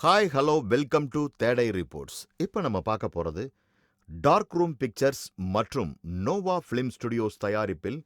Hi hello welcome to தேடை reports. இப்போ நம்ம பார்க்க போகிறது டார்க் ரூம் பிக்சர்ஸ் மற்றும் நோவா ஃபிலிம் ஸ்டுடியோஸ் தயாரிப்பில்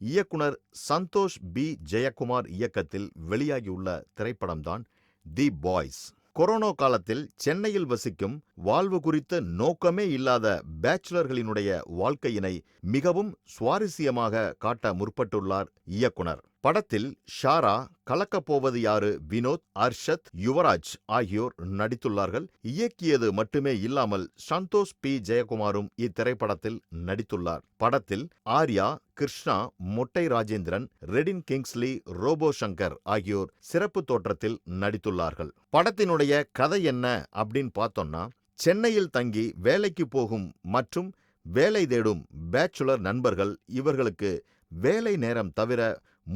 இயக்குனர் சந்தோஷ் பி ஜெயக்குமார் இயக்கத்தில் வெளியாகியுள்ள திரைப்படம்தான் தி பாய்ஸ். கொரோனா காலத்தில் சென்னையில் வசிக்கும் வாழ்வு குறித்த நோக்கமே இல்லாத பேச்சுலர்களினுடைய வாழ்க்கையினை மிகவும் சுவாரஸ்யமாக காட்ட முற்பட்டுள்ளார் இயக்குனர். படத்தில் ஷாரா, கலக்கப்போவது யாரு வினோத், அர்ஷத், யுவராஜ் ஆகியோர் நடித்துள்ளார்கள். இயக்கியது மட்டுமே இல்லாமல் சந்தோஷ் பி ஜெயக்குமாரும் இத்திரைப்படத்தில் நடித்துள்ளார். படத்தில் ஆர்யா, கிருஷ்ணா, மொட்டை ராஜேந்திரன், ரெடின் கிங்ஸ்லி, ரோபோ சங்கர் ஆகியோர் சிறப்பு தோற்றத்தில் நடித்துள்ளார்கள். படத்தினுடைய கதை என்ன அப்படின்னு பார்த்தோம்னா, சென்னையில் தங்கி வேலைக்கு போகும் மற்றும் வேலை தேடும் பேச்சுலர் நண்பர்கள், இவர்களுக்கு வேலை நேரம் தவிர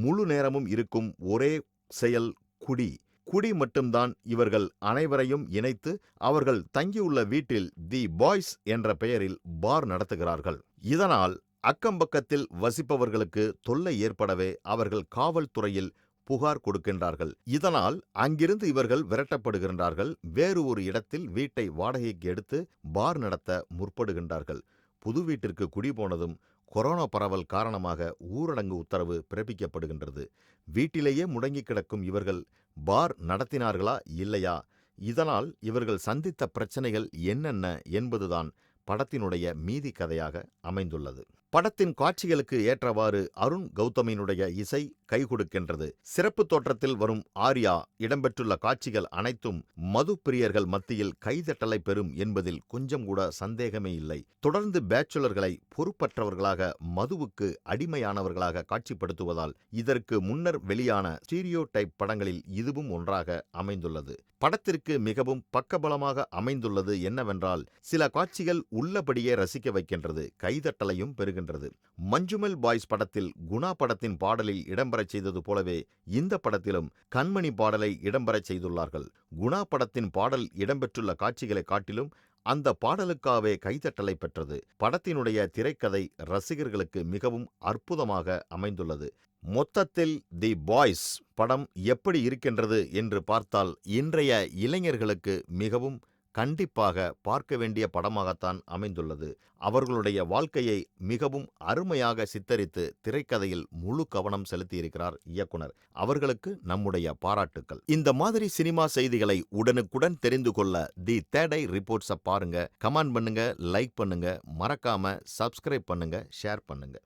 முழு நேரமும் இருக்கும் ஒரே செயல் குடி மட்டும்தான் இவர்கள் அனைவரையும் இணைத்து அவர்கள் தங்கியுள்ள வீட்டில் தி பாய்ஸ் என்ற பெயரில் பார் நடத்துகிறார்கள். இதனால் அக்கம்பக்கத்தில் வசிப்பவர்களுக்கு தொல்லை ஏற்படவே அவர்கள் காவல்துறையில் புகார் கொடுக்கின்றார்கள். இதனால் அங்கிருந்து இவர்கள் விரட்டப்படுகின்றார்கள். வேறு ஒரு இடத்தில் வீட்டை வாடகைக்கு எடுத்து பார் நடத்த முற்படுகின்றார்கள். புது வீட்டிற்கு குடி போனதும் கொரோனா பரவல் காரணமாக ஊரடங்கு உத்தரவு பிறப்பிக்கப்படுகின்றது. வீட்டிலேயே முடங்கி கிடக்கும் இவர்கள் பார் நடத்தினார்களா இல்லையா, இதனால் இவர்கள் சந்தித்த பிரச்சனைகள் என்னென்ன என்பதுதான் படத்தினுடைய மீதி கதையாக அமைந்துள்ளது. படத்தின் காட்சிகளுக்கு ஏற்றவாறு அருண் கௌதமினுடைய இசை கை கொடுக்கின்றது. சிறப்பு தோற்றத்தில் வரும் ஆர்யா இடம்பெற்றுள்ள காட்சிகள் அனைத்தும் மது பிரியர்கள் மத்தியில் கைதட்டலை பெறும் என்பதில் கொஞ்சம் கூட சந்தேகமே இல்லை. தொடர்ந்து பேச்சுலர்களை பொறுப்பற்றவர்களாக, மதுவுக்கு அடிமையானவர்களாக காட்சிப்படுத்துவதால் இதற்கு முன்னர் வெளியான ஸ்டீரியோ டைப் படங்களில் இதுவும் ஒன்றாக அமைந்துள்ளது. படத்திற்கு மிகவும் பக்கபலமாக அமைந்துள்ளது என்னவென்றால், சில காட்சிகள் உள்ளபடியே ரசிக்க வைக்கின்றது, கைதட்டலையும் பெறுகின்றது. மஞ்சுமெல் பாய்ஸ் படத்தில் குணா படத்தின் பாடலில் இடம்பெறச் செய்தது போலவே இந்த படத்திலும் கண்மணி பாடலை இடம்பெறச் செய்துள்ளார்கள். குணா படத்தின் பாடல் இடம்பெற்றுள்ள காட்சிகளை காட்டிலும் அந்த பாடலுக்காகவே கைதட்டலை பெற்றது. படத்தினுடைய திரைக்கதை ரசிகர்களுக்கு மிகவும் அற்புதமாக அமைந்துள்ளது. மொத்தத்தில் தி பாய்ஸ் படம் எப்படி இருக்கின்றது என்று பார்த்தால், இன்றைய இளைஞர்களுக்கு மிகவும் கண்டிப்பாக பார்க்க வேண்டிய படமாகத்தான் அமைந்துள்ளது. அவர்களுடைய வாழ்க்கையை மிகவும் அருமையாக சித்தரித்து திரைக்கதையில் முழு கவனம் செலுத்தியிருக்கிறார் இயக்குனர். அவர்களுக்கு நம்முடைய பாராட்டுக்கள். இந்த மாதிரி சினிமா செய்திகளை உடனுக்குடன் தெரிந்து கொள்ள தி தேடை ரிப்போர்ட்ஸை பாருங்க, கமெண்ட் பண்ணுங்க, லைக் பண்ணுங்க, மறக்காம சப்ஸ்கிரைப் பண்ணுங்க, ஷேர் பண்ணுங்க.